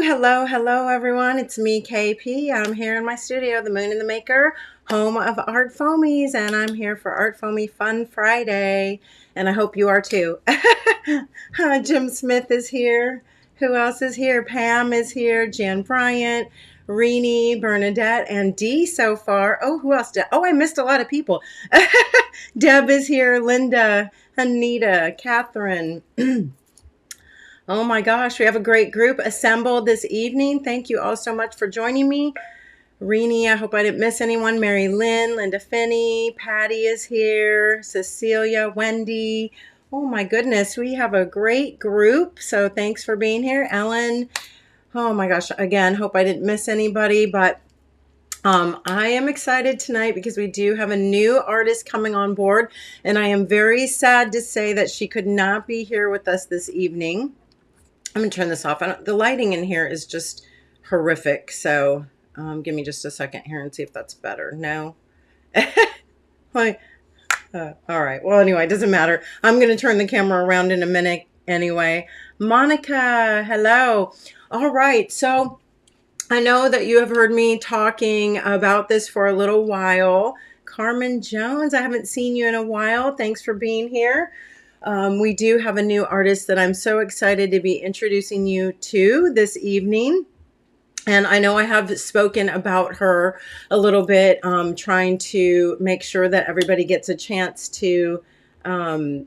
Hello, everyone. It's me, KP. I'm here in my studio, The Moon and the Maker, home of ArtFoamies, and I'm here for ArtFoamies Fun Friday, and I hope you are too. Jim Smith is here. Who else is here? Pam is here. Jan Bryant, Renee, Bernadette, and Dee so far. Oh, who else? Oh, I missed a lot of people. Deb is here. Linda, Anita, Catherine. Oh my gosh, we have a great group assembled this evening. Thank you all so much for joining me. Renee, I hope I didn't miss anyone. Mary Lynn, Linda Finney, Patty is here, Cecilia, Wendy. Oh my goodness, we have a great group. So thanks for being here. Ellen, oh my gosh, again, hope I didn't miss anybody, but I am excited tonight because we do have a new artist coming on board, and I am very sad to say that she could not be here with us this evening. I'm going to turn this off. The lighting in here is just horrific. So give me just a second here and see if that's better. No. All right. Well, anyway, it doesn't matter. I'm going to turn the camera around in a minute anyway. Monica, hello. All right. So I know that you have heard me talking about this for a little while. Carmen Jones, I haven't seen you in a while. Thanks for being here. We do have a new artist that I'm so excited to be introducing you to this evening. And I know I have spoken about her a little bit, trying to make sure that everybody gets a chance to go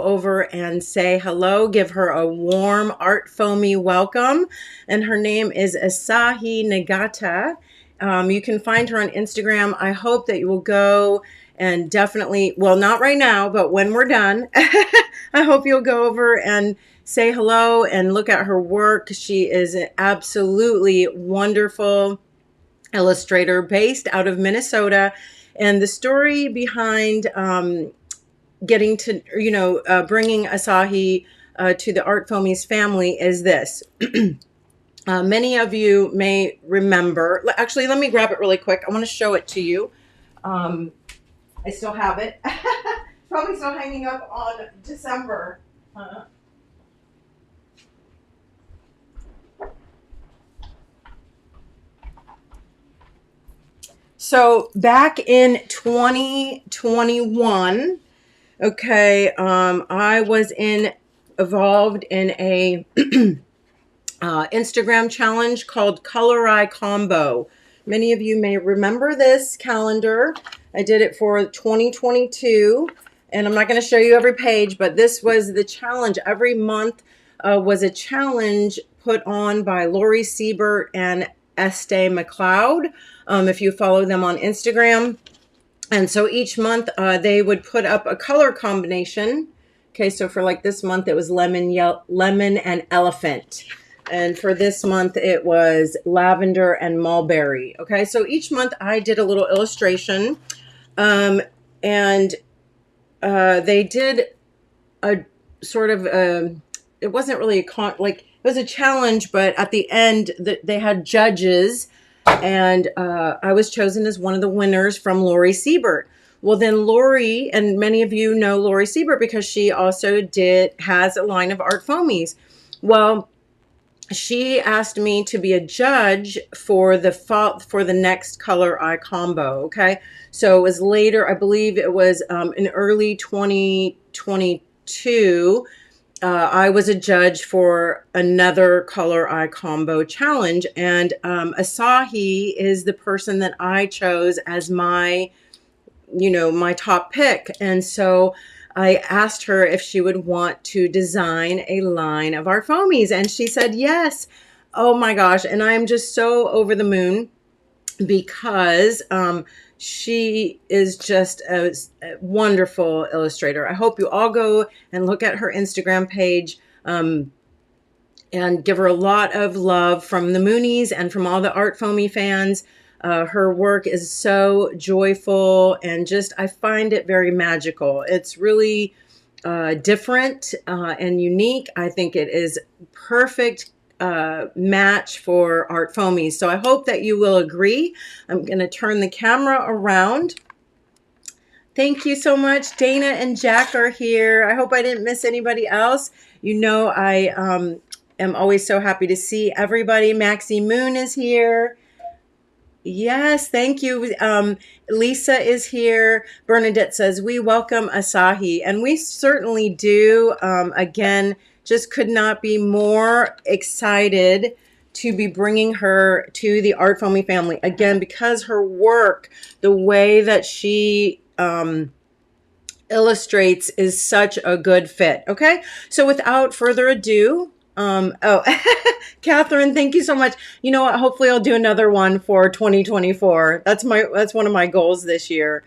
over and say hello, give her a warm ArtFoamies welcome. And her name is Asahi Nagata. You can find her on Instagram. I hope that you will go and definitely, well, not right now, but when we're done, I hope you'll go over and say hello and look at her work. She is an absolutely wonderful illustrator based out of Minnesota. And the story behind getting to, bringing Asahi to the ArtFoamies family is this. Many of you may remember, actually, let me grab it really quick. I want to show it to you. I still have it. Probably still hanging up on December. So back in 2021, okay, I was involved in a Instagram challenge called Color Eye Combo. Many of you may remember this calendar. I did it for 2022, and I'm not going to show you every page, but this was the challenge. Every month was a challenge put on by Lori Siebert and Estee McLeod, if you follow them on Instagram. And so each month they would put up a color combination. Okay, so for like this month, it was lemon and elephant. And for this month, it was lavender and mulberry. Okay, so each month I did a little illustration. And they did a sort of, it wasn't really it was a challenge, but at the end, they had judges. And I was chosen as one of the winners from Lori Siebert. Well, then Lori, and many of you know Lori Siebert because she also has a line of ArtFoamies. Well, she asked me to be a judge for the next Color Eye Combo. Okay, so it was later. I believe it was in early 2022. I was a judge for another Color Eye Combo challenge, and Asahi is the person that I chose as my top pick. And so I asked her if she would want to design a line of ArtFoamies, and she said yes. Oh my gosh. And I'm just so over the moon because she is just a wonderful illustrator. I hope you all go and look at her Instagram page and give her a lot of love from the Moonies and from all the ArtFoamies fans. Her work is so joyful and I find it very magical. It's really different and unique. I think it is perfect match for ArtFoamies. So I hope that you will agree. I'm going to turn the camera around. Thank you so much. Dana and Jack are here. I hope I didn't miss anybody else. I am always so happy to see everybody. Maxie Moon is here. Yes, thank you. Lisa is here. Bernadette says, we welcome Asahi. And we certainly do. Again, just could not be more excited to be bringing her to the ArtFoamy family. Again, because her work, the way that she illustrates is such a good fit. Okay, so without further ado, Catherine, thank you so much. You know what? Hopefully I'll do another one for 2024. That's one of my goals this year.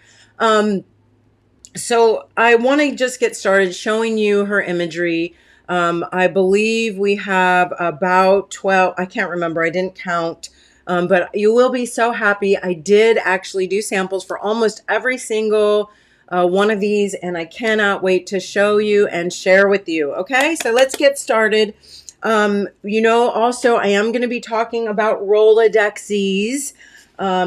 So I want to just get started showing you her imagery. I believe we have about 12. I can't remember. I didn't count. But you will be so happy. I did actually do samples for almost every single one of these, and I cannot wait to show you and share with you. Okay, so let's get started. You know, also I am going to be talking about Rolodexes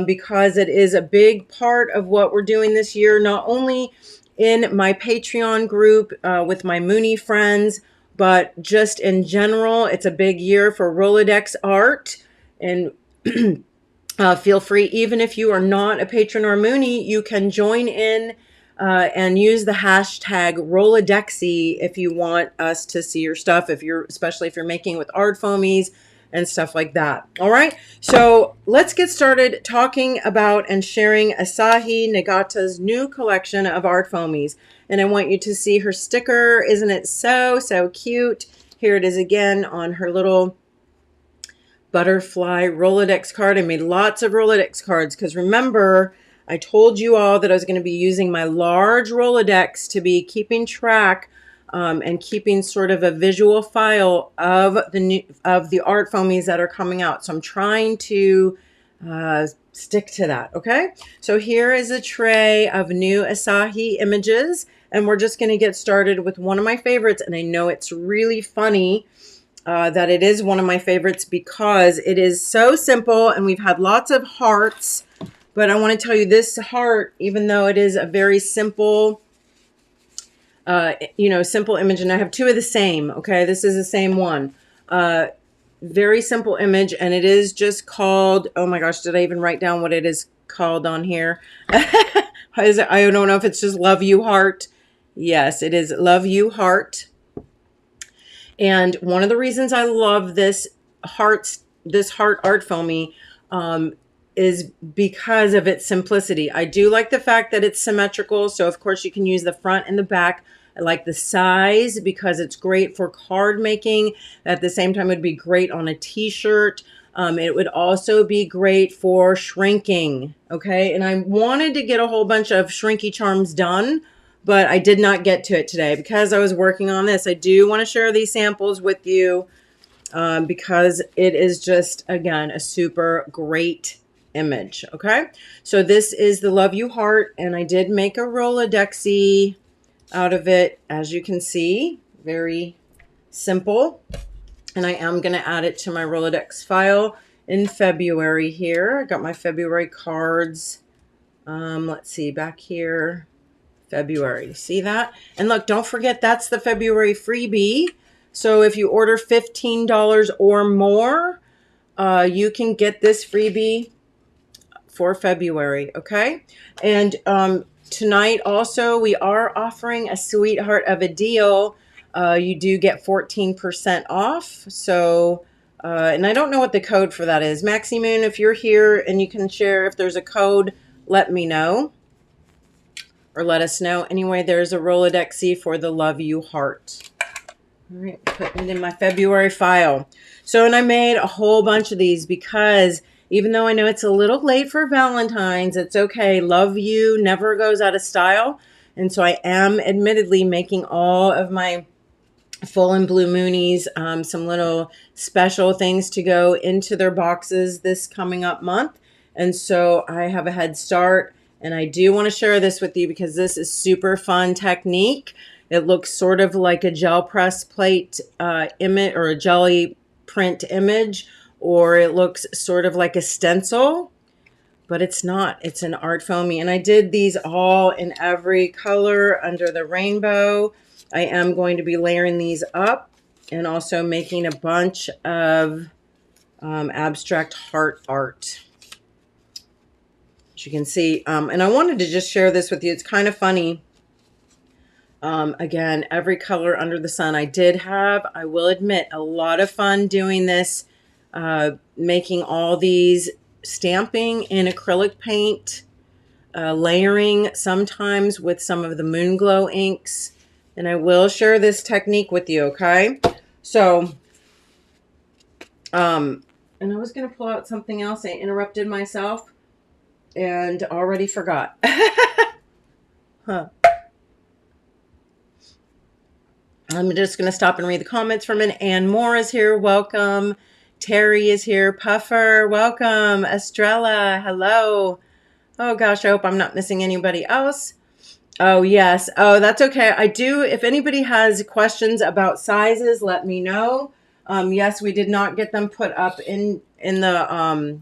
because it is a big part of what we're doing this year, not only in my Patreon group with my Mooney friends, but just in general. It's a big year for Rolodex art, and feel free, even if you are not a patron or Mooney, you can join in and use the hashtag Rolodexy if you want us to see your stuff, especially if you're making with ArtFoamies and stuff like that. All right, so let's get started talking about and sharing Asahi Nagata's new collection of ArtFoamies. And I want you to see her sticker. Isn't it so cute? Here it is again on her little butterfly Rolodex card. I made lots of Rolodex cards because remember, I told you all that I was going to be using my large Rolodex to be keeping track and keeping sort of a visual file of the ArtFoamies that are coming out. So I'm trying to stick to that. Okay, so here is a tray of new Asahi images, and we're just going to get started with one of my favorites. And I know it's really funny that it is one of my favorites because it is so simple, and we've had lots of hearts, but I want to tell you this heart, even though it is a very simple, simple image, and I have two of the same. Okay, this is the same one. Very simple image, and it is just called, oh my gosh, did I even write down what it is called on here? I don't know if it's just Love You Heart. Yes, it is Love You Heart. And one of the reasons I love this heart ArtFoamy is because of its simplicity. I do like the fact that it's symmetrical. So of course you can use the front and the back. I like the size because it's great for card making. At the same time, it would be great on a t-shirt. It would also be great for shrinking. Okay. And I wanted to get a whole bunch of shrinky charms done, but I did not get to it today because I was working on this. I do want to share these samples with you because it is just, again, a super great image. Okay, so this is the Love You Heart, and I did make a Rolodexy out of it, as you can see. Very simple. And I am going to add it to my Rolodex file in February here. I got my February cards. Let's see, back here. February. See that? And look, don't forget that's the February freebie. So if you order $15 or more, you can get this freebie for February. Okay. And tonight also we are offering a sweetheart of a deal. You do get 14% off. So and I don't know what the code for that is. Maxie Moon, if you're here and you can share if there's a code, let me know. Or let us know. Anyway, there's a Rolodexy for the Love You Heart. All right, putting it in my February file. So, and I made a whole bunch of these because even though I know it's a little late for Valentine's, it's okay. Love you never goes out of style. And so I am admittedly making all of my full and blue Moonies some little special things to go into their boxes this coming up month. And so I have a head start. And I do want to share this with you because this is super fun technique. It looks sort of like a gel press plate image or a jelly print image, or it looks sort of like a stencil, but it's not. It's an ArtFoamy. And I did these all in every color under the rainbow. I am going to be layering these up and also making a bunch of abstract heart art. As you can see, and I wanted to just share this with you. It's kind of funny. Again, every color under the sun. I did have, I will admit, a lot of fun doing this, making all these, stamping in acrylic paint, layering sometimes with some of the Moon Glow inks. And I will share this technique with you, okay? So, and I was going to pull out something else. I interrupted myself and already forgot. Huh. I'm just going to stop and read the comments for a minute. Ann Moore is here. Welcome. Terry is here. Puffer, welcome. Estrella, hello. Oh, gosh, I hope I'm not missing anybody else. Oh, yes. Oh, that's okay. I do. If anybody has questions about sizes, let me know. Yes, we did not get them put up in the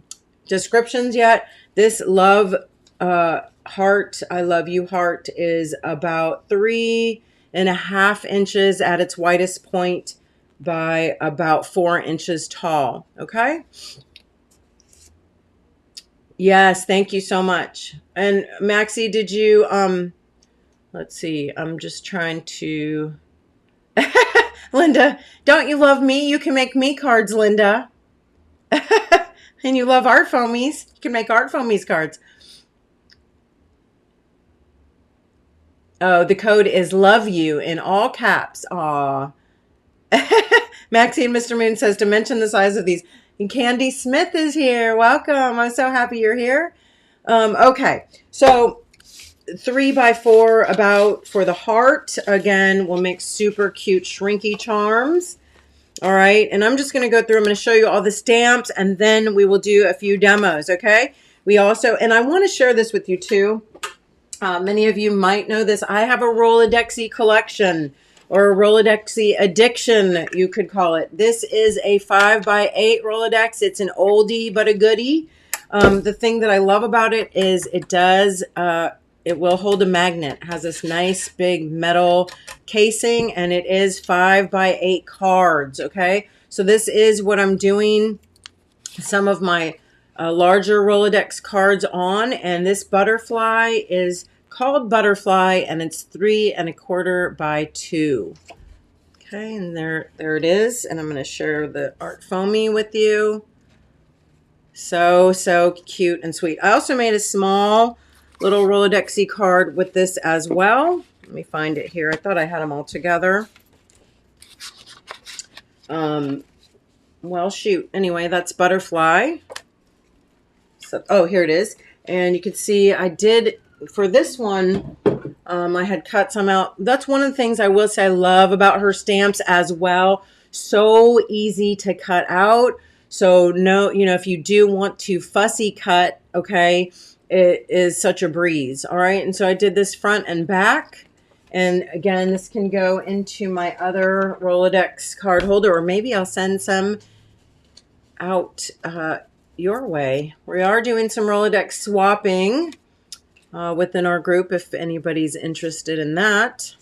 descriptions yet. This love heart, I love you heart, is about 3.5 inches at its widest point by about 4 inches tall. Okay. Yes, thank you so much. And Maxie, did you let's see, I'm just trying to Linda, don't you love me? You can make me cards, Linda. And you love ArtFoamies. You can make ArtFoamies cards. Oh, the code is love you in all caps. Aw. Maxie and Mr. Moon says to mention the size of these. And Candy Smith is here. Welcome. I'm so happy you're here. Okay. So 3x4 about for the heart. Again, we'll make super cute shrinky charms. All right. And I'm just going to go through. I'm going to show you all the stamps and then we will do a few demos. Okay. We also, and I want to share this with you too. Many of you might know this. I have a Rolodexy collection or a Rolodexy addiction, you could call it. This is a 5x8 Rolodex. It's an oldie but a goodie. The thing that I love about it is it does, it will hold a magnet. It has this nice big metal casing and it is 5x8 cards, okay? So this is what I'm doing some of my larger Rolodex cards on, and this butterfly is called Butterfly and it's 3¼ by 2. Okay, and there it is. And I'm going to share the Art Foamy with you. So cute and sweet. I also made a small little Rolodexy card with this as well. Let me find it here. I thought I had them all together. Well, shoot. Anyway, that's Butterfly. So, oh, here it is. And you can see I did, for this one, I had cut some out. That's one of the things I will say I love about her stamps as well. So easy to cut out. So no, you know, if you do want to fussy cut, okay, it is such a breeze. All right. And so I did this front and back. And again, this can go into my other Rolodex card holder, or maybe I'll send some out your way. We are doing some Rolodex swapping within our group if anybody's interested in that.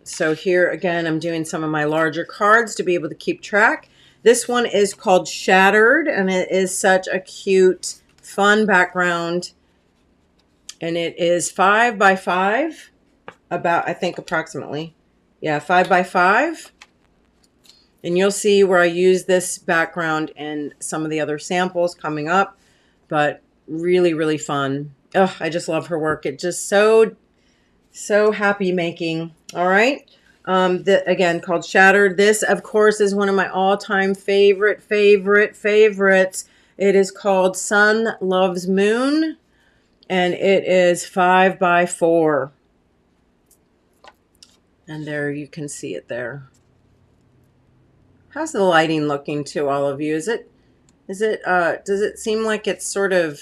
So here again, I'm doing some of my larger cards to be able to keep track. This one is called Shattered, and it is such a cute, fun background. And it is 5x5, about, I think approximately. Yeah, 5x5. And you'll see where I use this background in some of the other samples coming up. But really, really fun. Oh, I just love her work. It's just so happy making. All right. Again, called Shattered. This, of course, is one of my all-time favorites. It is called Sun Loves Moon. And it is 5x4. And there you can see it there. How's the lighting looking to all of you? Does it seem like it's sort of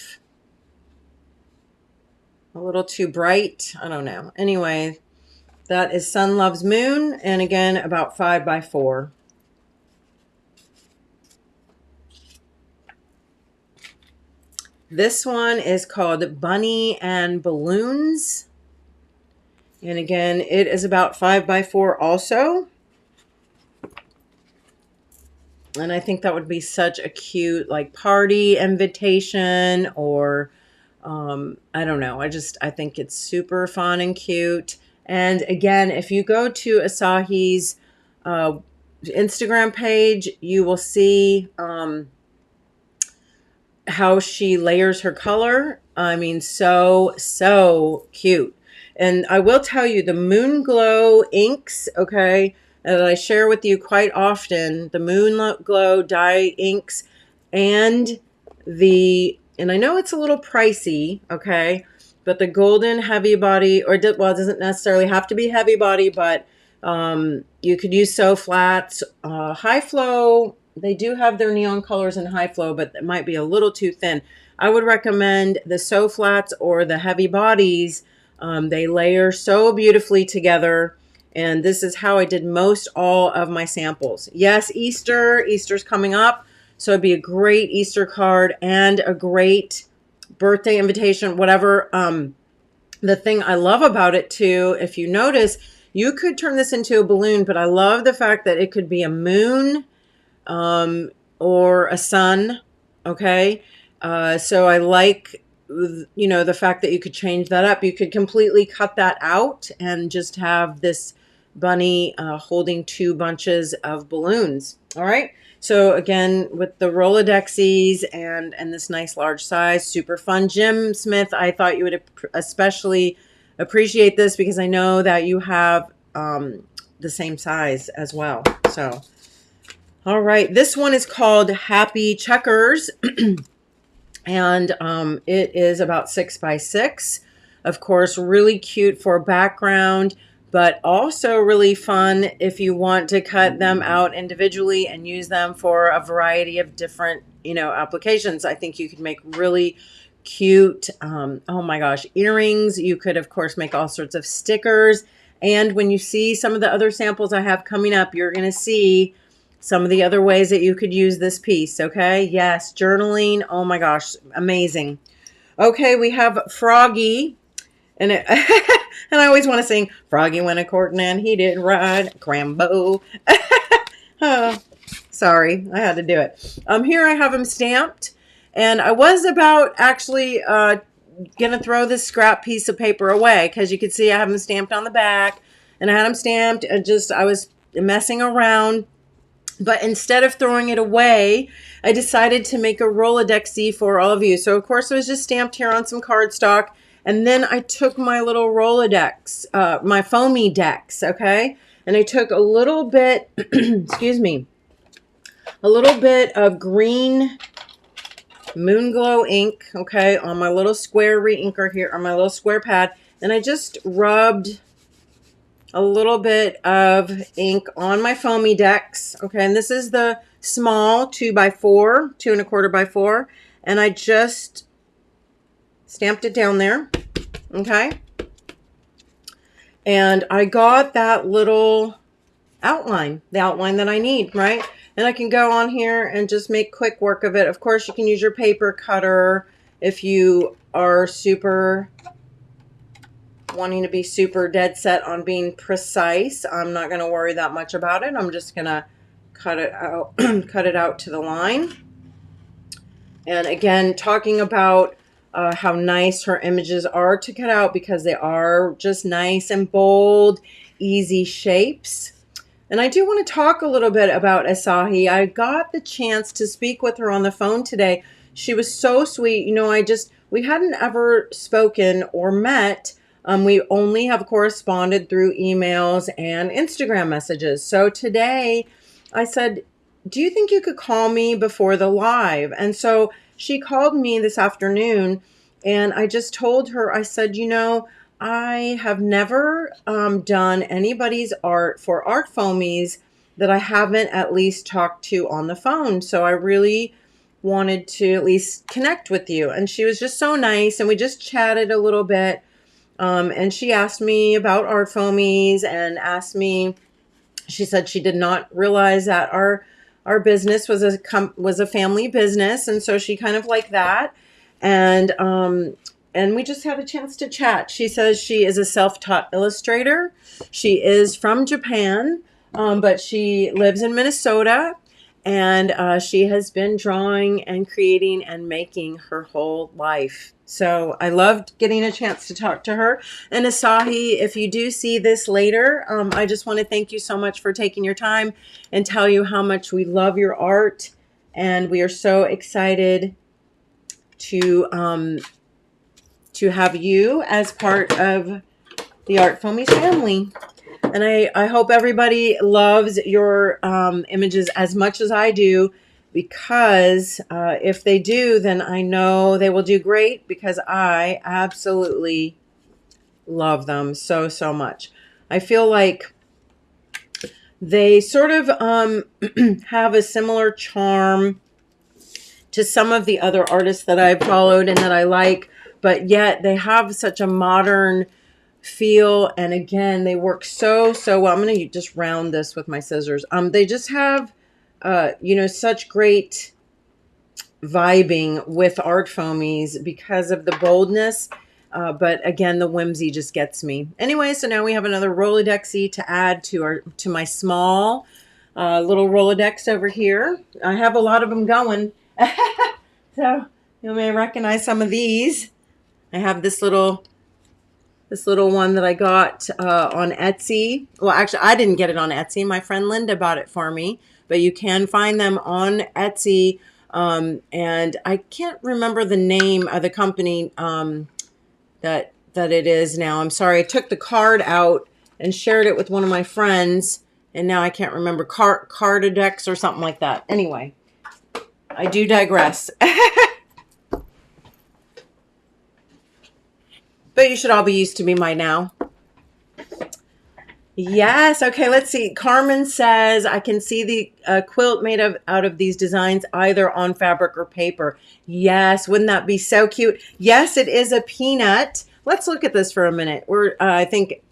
a little too bright? I don't know. Anyway, that is Sun Loves Moon, and again, about 5x4. This one is called Bunny and Balloons. And again, it is about 5x4 also. And I think that would be such a cute like party invitation, or I don't know. I think it's super fun and cute. And again, if you go to Asahi's Instagram page, you will see how she layers her color. I mean, so cute. And I will tell you, the Moon Glow inks, okay, that I share with you quite often, the Moon Glow dye inks, and and I know it's a little pricey, okay, but the golden heavy body, well, it doesn't necessarily have to be heavy body, but you could use So Flats, High Flow. They do have their neon colors in High Flow, but it might be a little too thin. I would recommend the So Flats or the heavy bodies. They layer so beautifully together. And this is how I did most all of my samples. Yes, Easter's coming up. So it'd be a great Easter card and a great birthday invitation, whatever. The thing I love about it too, if you notice, you could turn this into a balloon, but I love the fact that it could be a moon or a sun. Okay. So I like, the fact that you could change that up. You could completely cut that out and just have this bunny holding 2 bunches of balloons. All right. So again, with the Rolodexes and this nice large size, super fun. Jim Smith, I thought you would especially appreciate this because I know that you have the same size as well. So, all right. This one is called Happy Checkers. And it is about 6x6. Of course, really cute for background, but also really fun if you want to cut them out individually and use them for a variety of different, applications. I think you could make really cute, oh my gosh, earrings. You could, of course, make all sorts of stickers. And when you see some of the other samples I have coming up, you're going to see some of the other ways that you could use this piece, okay? Yes, journaling. Oh my gosh, amazing. Okay, we have Froggy. And and I always want to sing, Froggy went a courting and he did ride Crambo. Oh, sorry, I had to do it. Here I have him stamped. And I was about actually going to throw this scrap piece of paper away because you could see I have him stamped on the back. And I had him stamped and I was messing around. But instead of throwing it away, I decided to make a Rolodexy for all of you. So, of course, it was just stamped here on some cardstock. And then I took my little Rolodex, my foamy decks, okay? And I took a little bit, excuse me, a little bit of green Moon Glow ink, okay, on my little square re-inker here, on my little square pad. And I just rubbed a little bit of ink on my foamy decks. Okay, and this is the small 2x4, 2¼ by 4. And I just stamped it down there. Okay. And I got that little outline, the outline that I need, right? And I can go on here and just make quick work of it. Of course, you can use your paper cutter if you are wanting to be super dead set on being precise. I'm not going to worry that much about it. I'm just going to cut it out, cut it out to the line. And again, talking about how nice her images are to cut out because they are just nice and bold, easy shapes. And I do want to talk a little bit about Asahi. I got the chance to speak with her on the phone today. She was so sweet. We hadn't ever spoken or met. We only have corresponded through emails and Instagram messages. So today I said, do you think you could call me before the live? And so she called me this afternoon and I just told her, I said, I have never done anybody's art for ArtFoamies that I haven't at least talked to on the phone. So I really wanted to at least connect with you. And she was just so nice. And we just chatted a little bit. And she asked me about ArtFoamies and she said she did not realize that our business was a family business. And so she kind of liked that. And and we just had a chance to chat. She says she is a self-taught illustrator. She is from Japan, but she lives in Minnesota, and she has been drawing and creating and making her whole life. So I loved getting a chance to talk to her. And Asahi, if you do see this later, I just want to thank you so much for taking your time and tell you how much we love your art. And we are so excited to have you as part of the ArtFoamies family. And I hope everybody loves your images as much as I do, because if they do, then I know they will do great, because I absolutely love them so, so much. I feel like they sort of have a similar charm to some of the other artists that I've followed and that I like, but yet they have such a modern feel. And again, they work so, so well. I'm going to just round this with my scissors. They just have, you know, such great vibing with ArtFoamies because of the boldness. But again, the whimsy just gets me. Anyway, so now we have another Rolodexy to add to my small little Rolodex over here. I have a lot of them going. So you may recognize some of these. I have this little one that I got on Etsy. Well, actually, I didn't get it on Etsy. My friend Linda bought it for me. But you can find them on Etsy. And I can't remember the name of the company that it is now. I'm sorry. I took the card out and shared it with one of my friends. And now I can't remember. Cardadex or something like that. Anyway, I do digress. But you should all be used to me by now. Yes. Okay, let's see. Carmen says, I can see the quilt made out of these designs either on fabric or paper. Yes. Wouldn't that be so cute? Yes, it is a peanut. Let's look at this for a minute. I think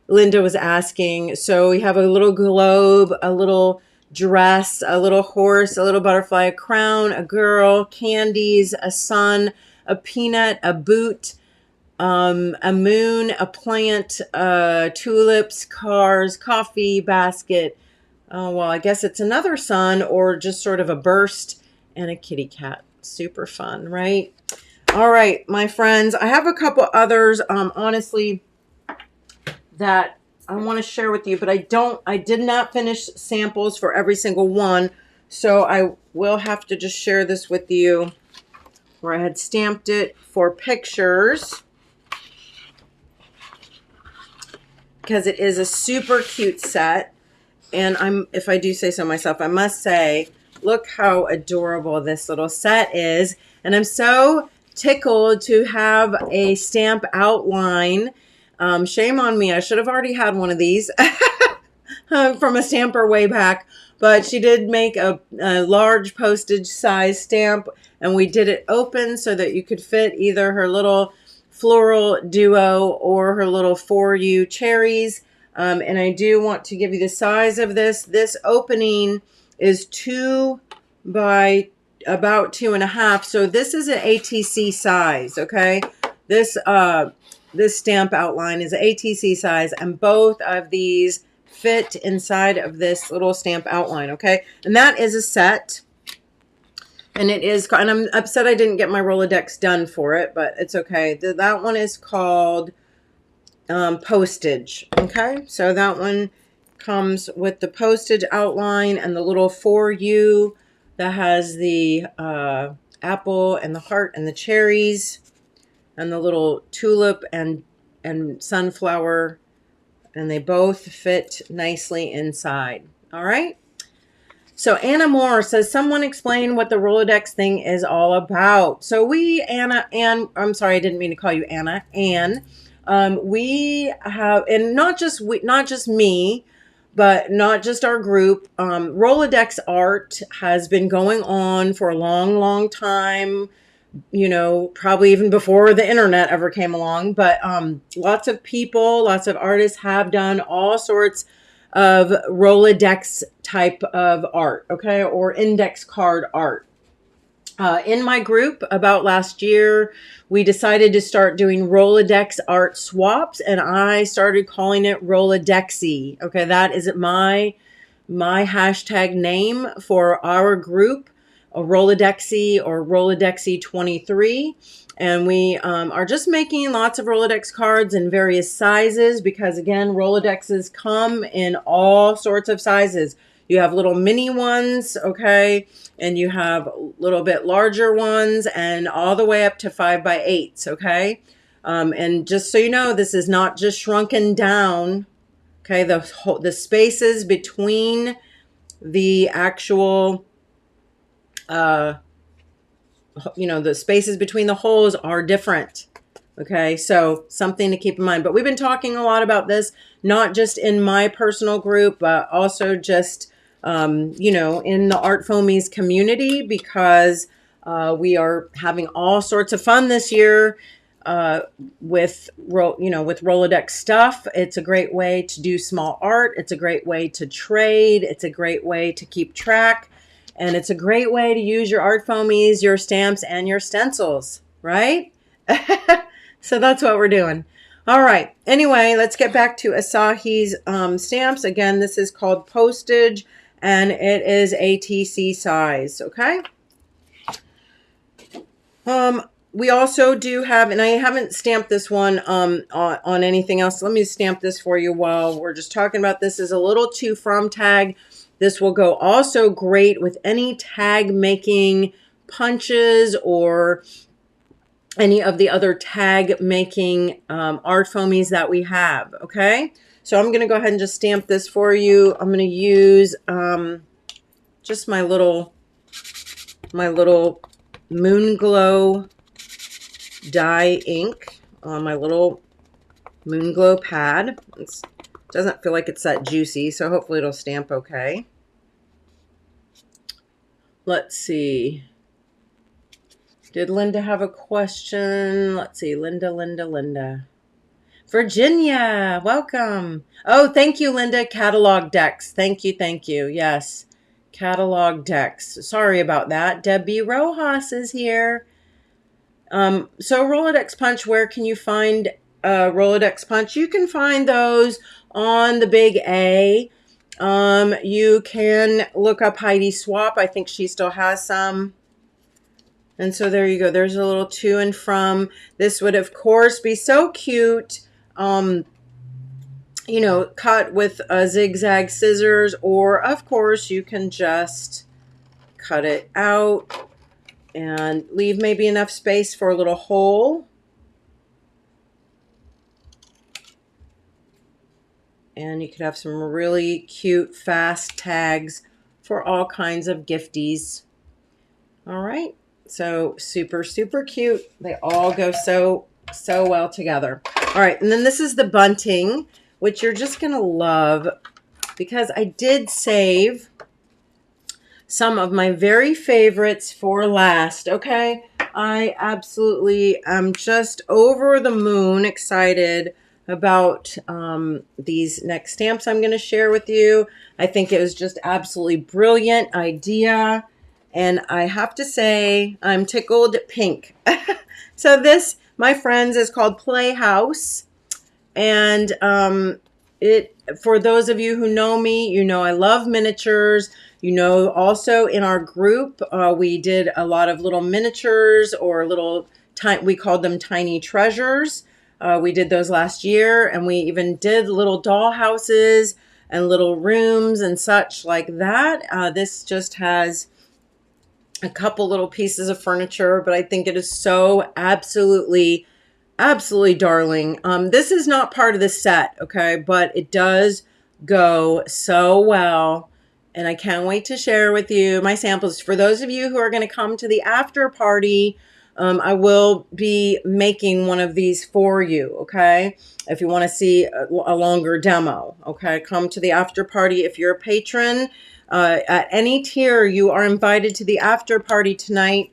Linda was asking. So we have a little globe, a little dress, a little horse, a little butterfly, a crown, a girl, candies, a sun, a peanut, a boot, a moon, a plant, tulips, cars, coffee, basket. Oh, well, I guess it's another sun, or just sort of a burst, and a kitty cat. Super fun, right? All right, my friends, I have a couple others, honestly, that I want to share with you, but I did not finish samples for every single one, so I will have to just share this with you, where I had stamped it for pictures, because it is a super cute set. And if I do say so myself, I must say, look how adorable this little set is. And I'm so tickled to have a stamp outline. Shame on me. I should have already had one of these from a stamper way back. But she did make a large postage size stamp, and we did it open so that you could fit either her little floral duo or her little For You cherries. And I do want to give you the size of this. This opening is 2 by about 2.5. So this is an ATC size, okay? This stamp outline is ATC size, and both of these fit inside of this little stamp outline, okay? And that is a set. And I'm upset I didn't get my Rolodex done for it, but it's okay. That one is called postage. Okay, so that one comes with the postage outline and the little For You that has the apple and the heart and the cherries and the little tulip and sunflower, and they both fit nicely inside. All right. So Anna Moore says, someone explain what the Rolodex thing is all about. So I'm sorry, I didn't mean to call you Anna, Anne. We have, and not just me, but not just our group. Rolodex art has been going on for a long, long time. You know, probably even before the internet ever came along. But lots of people, lots of artists have done all sorts of Rolodex type of art, okay, or index card art. In my group about last year, we decided to start doing Rolodex art swaps, and I started calling it Rolodexy. Okay, that is my hashtag name for our group, a Rolodexy or Rolodexy 23. And we are just making lots of Rolodex cards in various sizes because, again, Rolodexes come in all sorts of sizes. You have little mini ones, okay, and you have a little bit larger ones and all the way up to 5x8s, okay? And just so you know, this is not just shrunken down, okay? The spaces between the actual, the spaces between the holes are different. Okay, so something to keep in mind. But we've been talking a lot about this, not just in my personal group, but also just, in the ArtFoamies community, because we are having all sorts of fun this year with Rolodex stuff. It's a great way to do small art. It's a great way to trade. It's a great way to keep track. And it's a great way to use your ArtFoamies, your stamps, and your stencils, right? So that's what we're doing. All right. Anyway, let's get back to Asahi's stamps. Again, this is called Postage, and it is ATC size, okay? We also do have, and I haven't stamped this one on anything else. Let me stamp this for you while we're just talking about this. Is a little to from tag. This will go also great with any tag making punches or any of the other tag making ArtFoamies that we have, okay? So I'm going to go ahead and just stamp this for you. I'm going to use just my little Moon Glow dye ink on my little Moon Glow pad. It doesn't feel like it's that juicy, so hopefully it'll stamp okay. Let's see. Did Linda have a question? Let's see. Linda. Virginia, welcome. Oh, thank you, Linda. Catalog decks. Thank you. Yes. Catalog decks. Sorry about that. Debbie Rojas is here. So Rolodex Punch, where can you find Rolodex Punch? You can find those on the Big A. You can look up Heidi Swap. I think she still has some. And so there you go. There's a little to and from. This would, of course, be so cute, cut with a zigzag scissors, or, of course, you can just cut it out and leave maybe enough space for a little hole. And you could have some really cute, fast tags for all kinds of gifties. All right. So super, super cute. They all go so well together. All right. And then this is the bunting, which you're just going to love because I did save some of my very favorites for last. Okay. I absolutely am just over the moon excited about these next stamps I'm going to share with you. I think it was just absolutely brilliant idea. And I have to say, I'm tickled pink. So this, my friends, is called Playhouse. And for those of you who know me, you know I love miniatures. You know, also in our group, we did a lot of little miniatures or we called them tiny treasures. We did those last year, and we even did little doll houses and little rooms and such like that. This just has a couple little pieces of furniture, but I think it is so absolutely darling. This is not part of the set, okay, but it does go so well, and I can't wait to share with you my samples. For those of you who are going to come to the after party, I will be making one of these for you, okay? If you want to see a longer demo, okay? Come to the after party. If you're a patron, at any tier, you are invited to the after party tonight,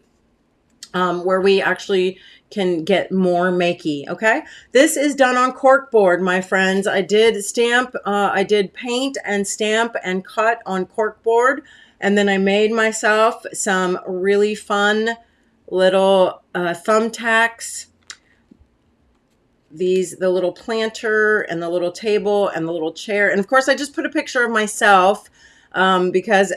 where we actually can get more makey, okay? This is done on corkboard, my friends. I did stamp, I did paint and stamp and cut on corkboard, And then I made myself some really fun little thumbtacks. The little planter and the little table and the little chair. And of course, I just put a picture of myself because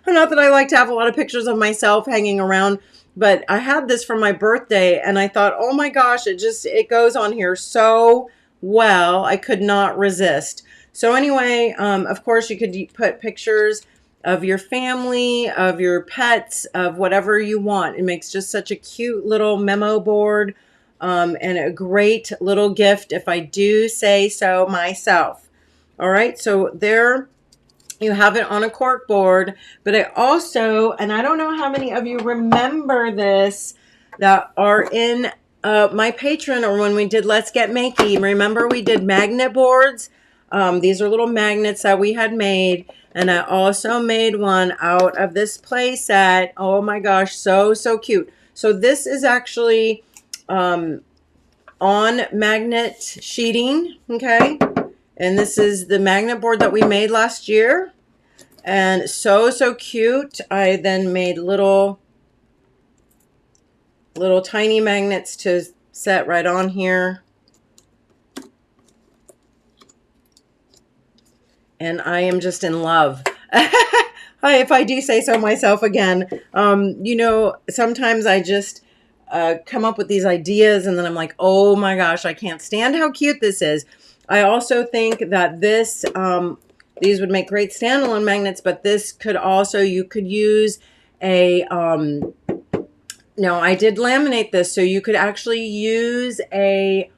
not that I like to have a lot of pictures of myself hanging around, but I had this for my birthday and I thought, oh my gosh, it goes on here so well. I could not resist. So anyway, of course, you could put pictures of your family, of your pets, of whatever you want. It makes just such a cute little memo board. And a great little gift, if I do say so myself. All right, so there you have it on a cork board. But I also, and I don't know how many of you remember this that are in my Patreon or when we did Let's Get Makey. Remember we did magnet boards? These are little magnets that we had made. And I also made one out of this play set. Oh my gosh, so cute. So this is actually on magnet sheeting, okay? And this is the magnet board that we made last year. And so cute. I then made little tiny magnets to set right on here. And I am just in love. If I do say so myself again. You know, sometimes I just come up with these ideas and then I'm like, oh my gosh, I can't stand how cute this is. I also think that this, these would make great standalone magnets, but this could also, you could use a, no, I did laminate this, so you could actually use a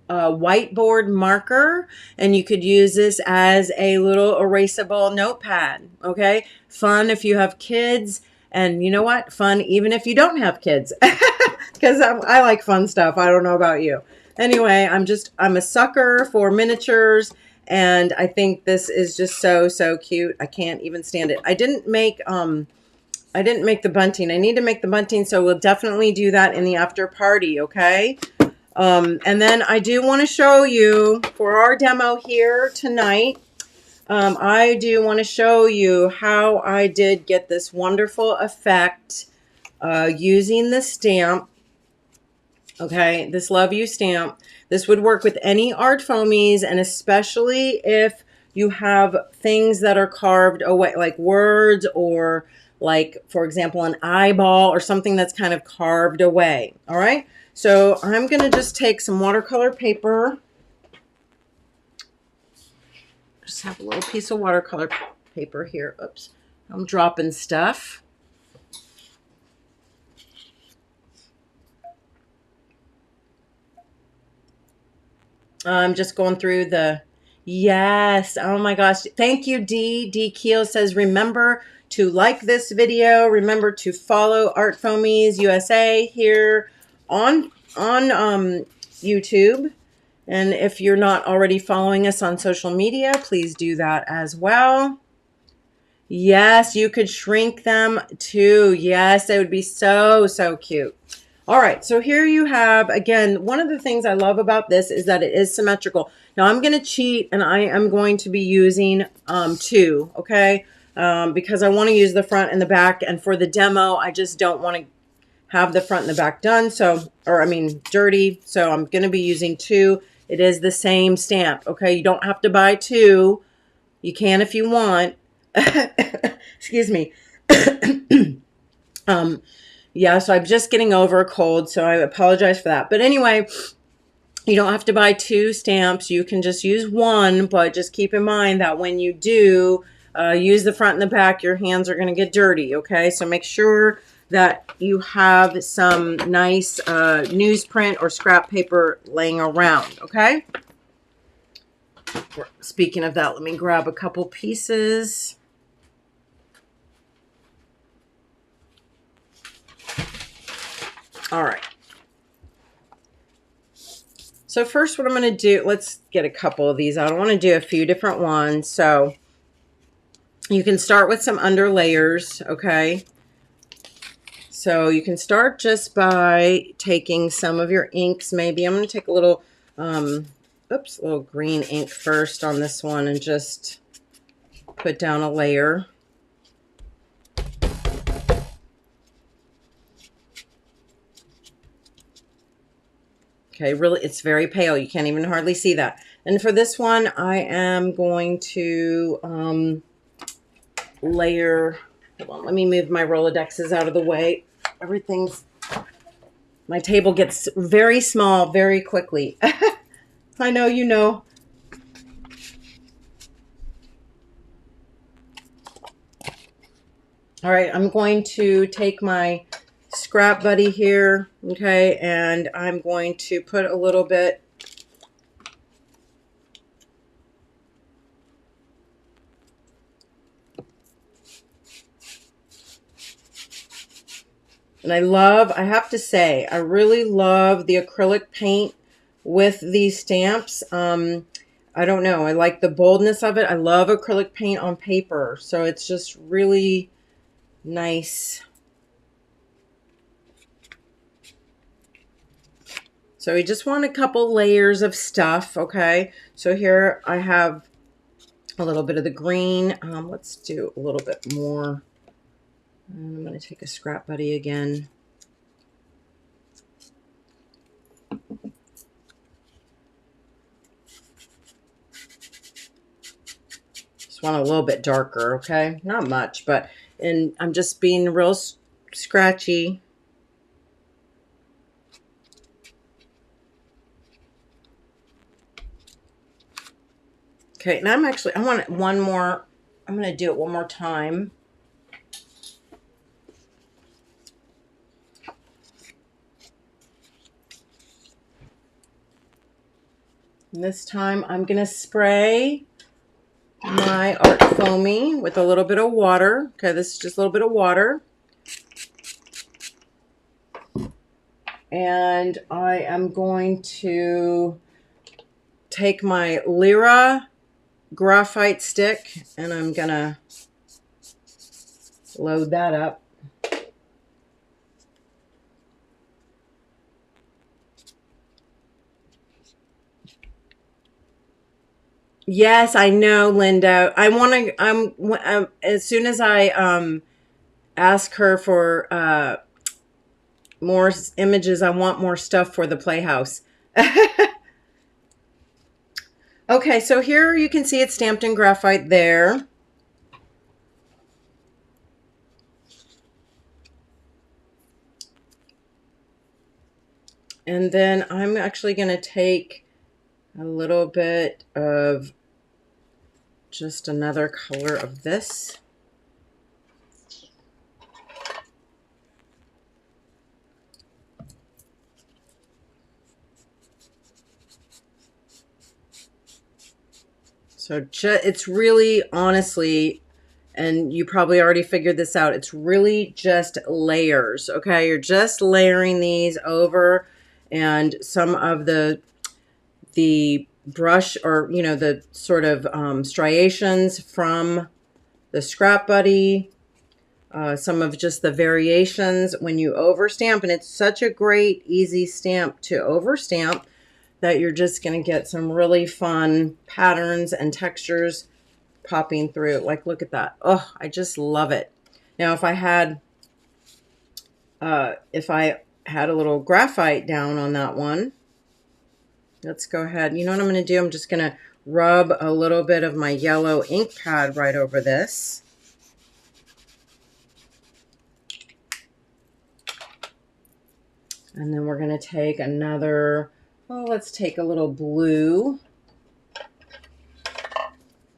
whiteboard marker and you could use this as a little erasable notepad. Okay, fun if you have kids, and you know what, fun even if you don't have kids, because I like fun stuff. I don't know about you. Anyway, I'm a sucker for miniatures, and I think this is just so cute. I can't even stand it. I didn't make the bunting. I need to make the bunting, so we'll definitely do that in the after party. Okay. And then I do want to show you for our demo here tonight. I do want to show you how I did get this wonderful effect using the stamp. Okay, this Love You stamp. This would work with any ArtFoamies, and especially if you have things that are carved away, like words or like, for example, an eyeball or something that's kind of carved away. All right. So I'm going to just take some watercolor paper. Just have a little piece of watercolor paper here. Oops, I'm dropping stuff. I'm just going through the, yes, oh my gosh. Thank you, D. D. Keel says, remember to like this video. Remember to follow ArtFoamies USA here on YouTube. And if you're not already following us on social media, please do that as well. Yes, you could shrink them too. Yes, they would be so cute. All right, so here you have, again, one of the things I love about this is that it is symmetrical. Now I'm going to cheat, and I am going to be using two, okay? Because I want to use the front and the back, and for the demo, I just don't want to have the front and the back done, so, or I mean dirty, so I'm going to be using two. It is the same stamp, okay? You don't have to buy two. You can if you want. Excuse me. Yeah, so I'm just getting over a cold, so I apologize for that. But anyway, you don't have to buy two stamps. You can just use one, but just keep in mind that when you do use the front and the back, your hands are going to get dirty, okay? So make sure that you have some nice newsprint or scrap paper laying around, okay? Speaking of that, let me grab a couple pieces. All right. So first what I'm going to do, let's get a couple of these out. I want to do a few different ones. So you can start with some under layers, okay? So you can start just by taking some of your inks. Maybe I'm going to take a little, oops, a little green ink first on this one and just put down a layer. Okay, really, it's very pale. You can't even hardly see that. And for this one, I am going to layer, hold on, let me move my Rolodexes out of the way. My table gets very small very quickly. I know you know. All right, I'm going to take my scrap buddy here, okay, and I'm going to put a little bit and I have to say, I really love the acrylic paint with these stamps. I don't know, I like the boldness of it. I love acrylic paint on paper, so it's just really nice. So we just want a couple layers of stuff, okay? So here I have a little bit of the green. Let's do a little bit more. I'm going to take a scrap buddy again. Just want a little bit darker, okay? Not much, but and I'm just being real scratchy. Okay, and I want one more. I'm going to do it one more time. And this time I'm going to spray my Art Foamy with a little bit of water. Okay, this is just a little bit of water. And I am going to take my Lyra graphite stick and I'm going to load that up. Yes, I know, Linda. I want to, as soon as I ask her for more images, I want more stuff for the playhouse. Okay, so here you can see it's stamped in graphite there. And then I'm actually going to take a little bit of just another color of this. So it's really, honestly, and you probably already figured this out, it's really just layers, okay? You're just layering these over, and some of the brush, or, you know, the sort of striations from the scrap buddy, some of just the variations when you overstamp, and it's such a great, easy stamp to overstamp that you're just going to get some really fun patterns and textures popping through. Like, look at that. Oh, I just love it. Now, if I had a little graphite down on that one, let's go ahead. You know what I'm going to do? I'm just going to rub a little bit of my yellow ink pad right over this. And then we're going to take another, well, let's take a little blue.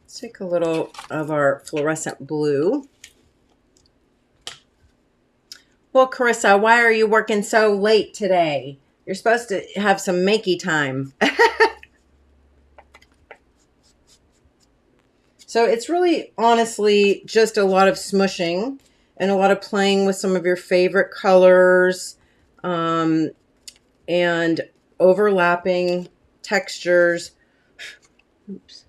Let's take a little of our fluorescent blue. Well, Carissa, why are you working so late today? You're supposed to have some makey time. So it's really, honestly, just a lot of smushing and a lot of playing with some of your favorite colors and overlapping textures. Oops.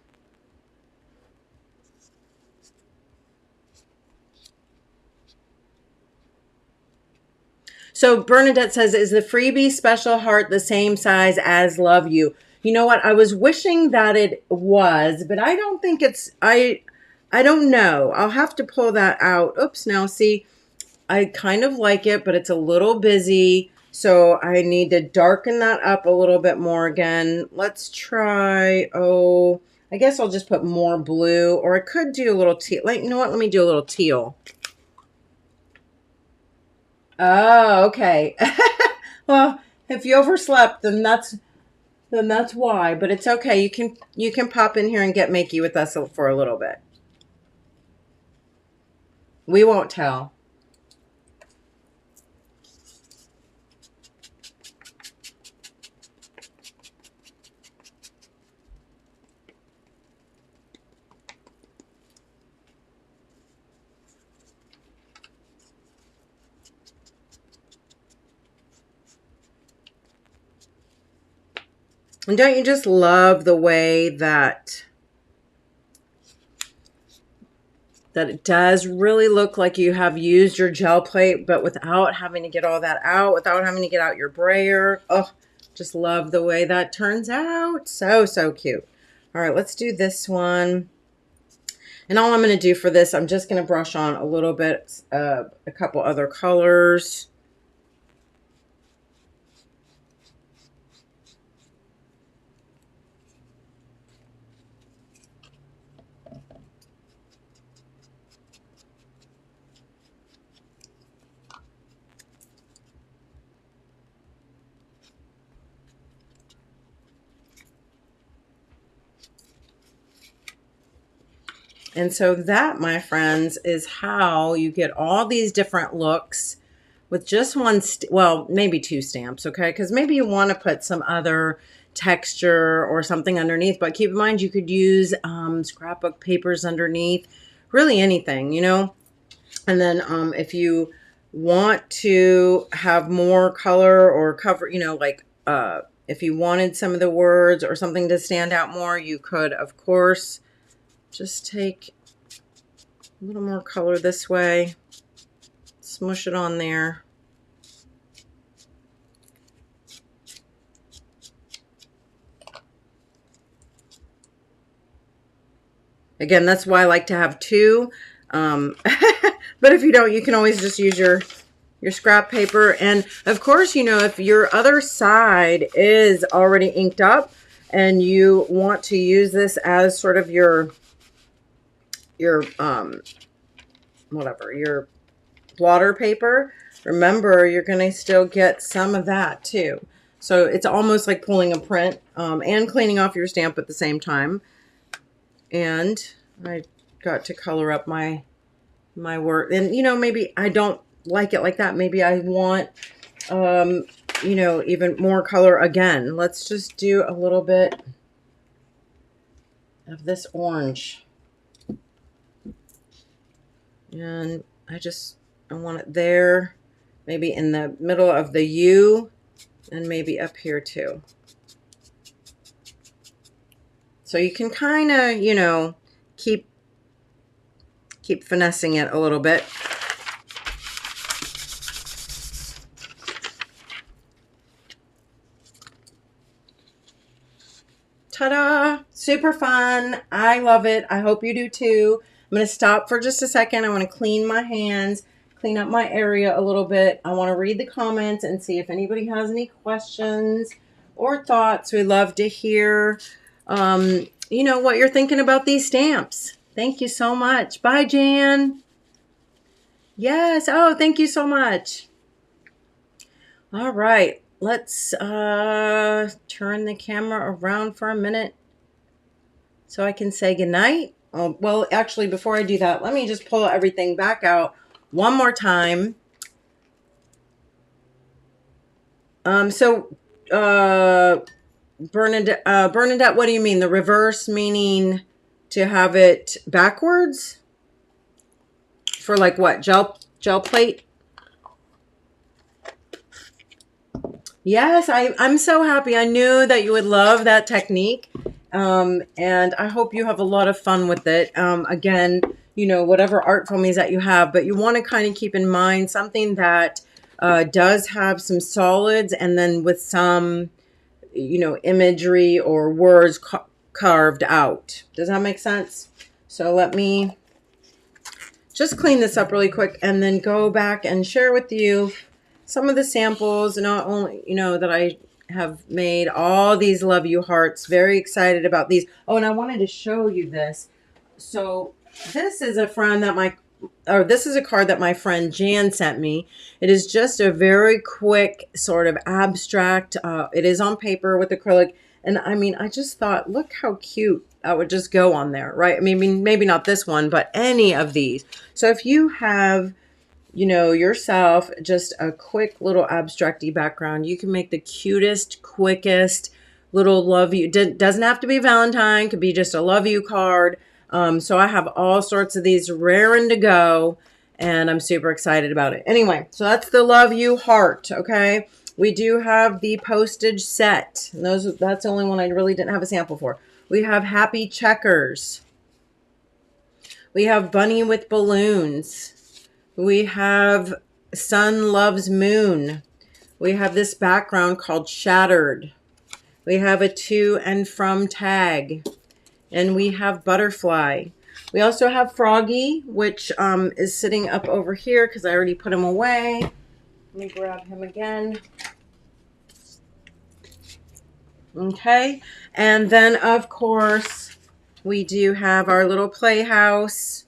So Bernadette says, is the freebie special heart the same size as Love You? You know what? I was wishing that it was, but I don't think it's, I don't know. I'll have to pull that out. Oops, now see, I kind of like it, but it's a little busy. So I need to darken that up a little bit more again. Let's try, oh, I guess I'll just put more blue, or I could do a little teal. Like, you know what? Let me do a little teal. Oh, okay. Well, if you overslept, then that's why. But it's okay. You can pop in here and get makey with us for a little bit. We won't tell. And don't you just love the way that it does really look like you have used your gel plate, but without having to get all that out, without having to get out your brayer. Oh, just love the way that turns out. So, so cute. All right, let's do this one. And all I'm going to do for this, I'm just going to brush on a little bit, a couple other colors. And so that, my friends, is how you get all these different looks with just one, well, maybe two stamps, okay? Because maybe you want to put some other texture or something underneath, but keep in mind you could use scrapbook papers underneath, really anything, you know? And then if you want to have more color or cover, you know, like if you wanted some of the words or something to stand out more, you could, of course, just take a little more color this way, smush it on there. Again, that's why I like to have two. But if you don't, you can always just use your scrap paper. And of course, you know, if your other side is already inked up and you want to use this as sort of your whatever, your blotter paper, remember you're going to still get some of that too. So it's almost like pulling a print and cleaning off your stamp at the same time. And I got to color up my work. And, you know, maybe I don't like it like that. Maybe I want, you know, even more color again. Let's just do a little bit of this orange. And I want it there, maybe in the middle of the U, and maybe up here too. So you can kind of, you know, keep finessing it a little bit. Ta-da! Super fun. I love it. I hope you do too. I'm going to stop for just a second. I want to clean my hands, clean up my area a little bit. I want to read the comments and see if anybody has any questions or thoughts. We love to hear, you know, what you're thinking about these stamps. Thank you so much. Bye, Jan. Yes. Oh, thank you so much. All right. Let's turn the camera around for a minute so I can say goodnight. Oh, well, actually, before I do that, let me just pull everything back out one more time. Bernadette, what do you mean? The reverse, meaning to have it backwards? For like what? Gel plate? Yes, I'm so happy. I knew that you would love that technique. And I hope you have a lot of fun with it. Again, you know, whatever ArtFoamies that you have, but you want to kind of keep in mind something that does have some solids and then with some, you know, imagery or words carved out. Does that make sense? So let me just clean this up really quick and then go back and share with you some of the samples, not only, you know, that I have made all these love you hearts. Very excited about these. Oh, and I wanted to show you this. So this is a friend that this is a card that my friend Jan sent me. It is just a very quick sort of abstract. It is on paper with acrylic. And I mean, I just thought, look how cute that would just go on there, right? I mean, maybe not this one, but any of these. So if you have, you know, yourself just a quick little abstracty background, you can make the cutest, quickest little love you. Doesn't have to be Valentine, could be just a love you card. So I have all sorts of these raring to go, and I'm super excited about it. Anyway, so that's the love you heart. Okay, we do have the postage set. And that's the only one I really didn't have a sample for. We have happy checkers. We have bunny with balloons. We have sun loves moon. We have this background called shattered. We have a to and from tag. And we have butterfly. We also have Froggy, which is sitting up over here because I already put him away. Let me grab him again. Okay. And then, of course, we do have our little playhouse.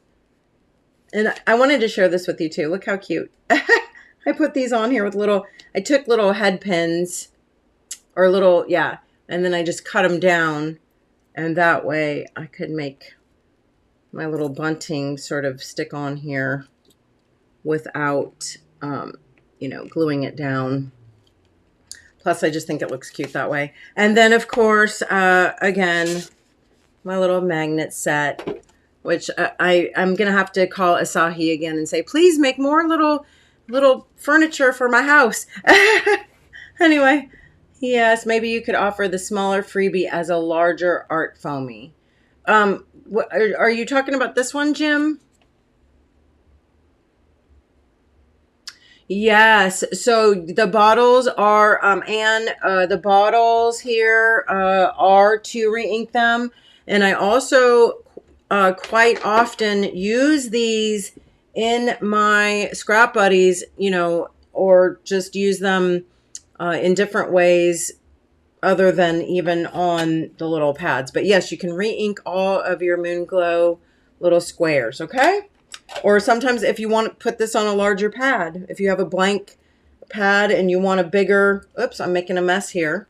And I wanted to share this with you too. Look how cute. I put these on here with I took little head pins or and then I just cut them down. And that way I could make my little bunting sort of stick on here without, you know, gluing it down. Plus, I just think it looks cute that way. And then, of course, again, my little magnet set, which I'm going to have to call Asahi again and say, please make more little furniture for my house. Anyway. Yes, maybe you could offer the smaller freebie as a larger art foamy. Are you talking about this one, Jim? Yes. So the bottles are, the bottles here are to re-ink them. And I also quite often use these in my scrap buddies, you know, or just use them in different ways other than even on the little pads. But yes, you can re-ink all of your Moon Glow little squares, okay? Or sometimes if you want to put this on a larger pad, if you have a blank pad and you want a bigger, oops, I'm making a mess here.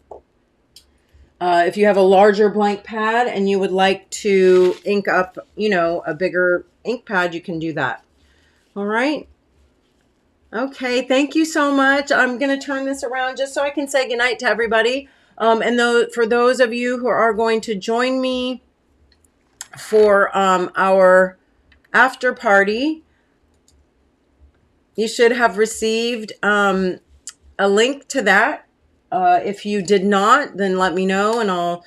If you have a larger blank pad and you would like to ink up, you know, a bigger ink pad, you can do that. All right. Okay, thank you so much. I'm going to turn this around just so I can say goodnight to everybody. And for those of you who are going to join me for our after party, you should have received a link to that. If you did not, then let me know, and I'll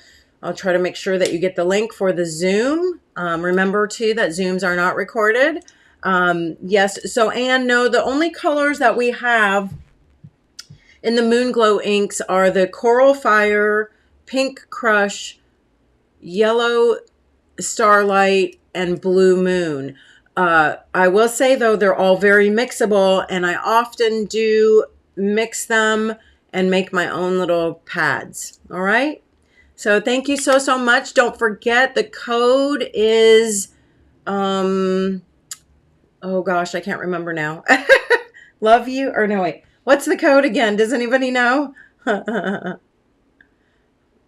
try to make sure that you get the link for the Zoom. Remember, too, that Zooms are not recorded. Yes, so Anne, no, the only colors that we have in the Moon Glow inks are the Coral Fire, Pink Crush, Yellow Starlight, and Blue Moon. I will say, though, they're all very mixable, and I often do mix them and make my own little pads. All right? So thank you so, so much. Don't forget, the code is... oh gosh, I can't remember now. Love you, or no, wait. What's the code again? Does anybody know?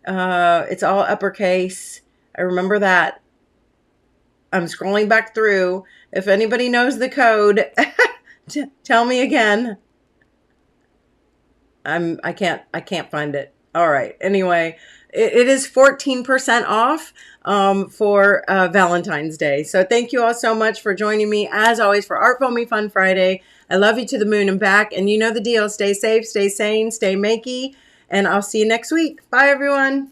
It's all uppercase. I remember that. I'm scrolling back through. If anybody knows the code, tell me again. I can't find it. All right. Anyway, it is 14% off for Valentine's Day. So thank you all so much for joining me, as always, for ArtFoamies Fun Friday. I love you to the moon and back, and you know the deal. Stay safe, stay sane, stay makey, and I'll see you next week. Bye, everyone.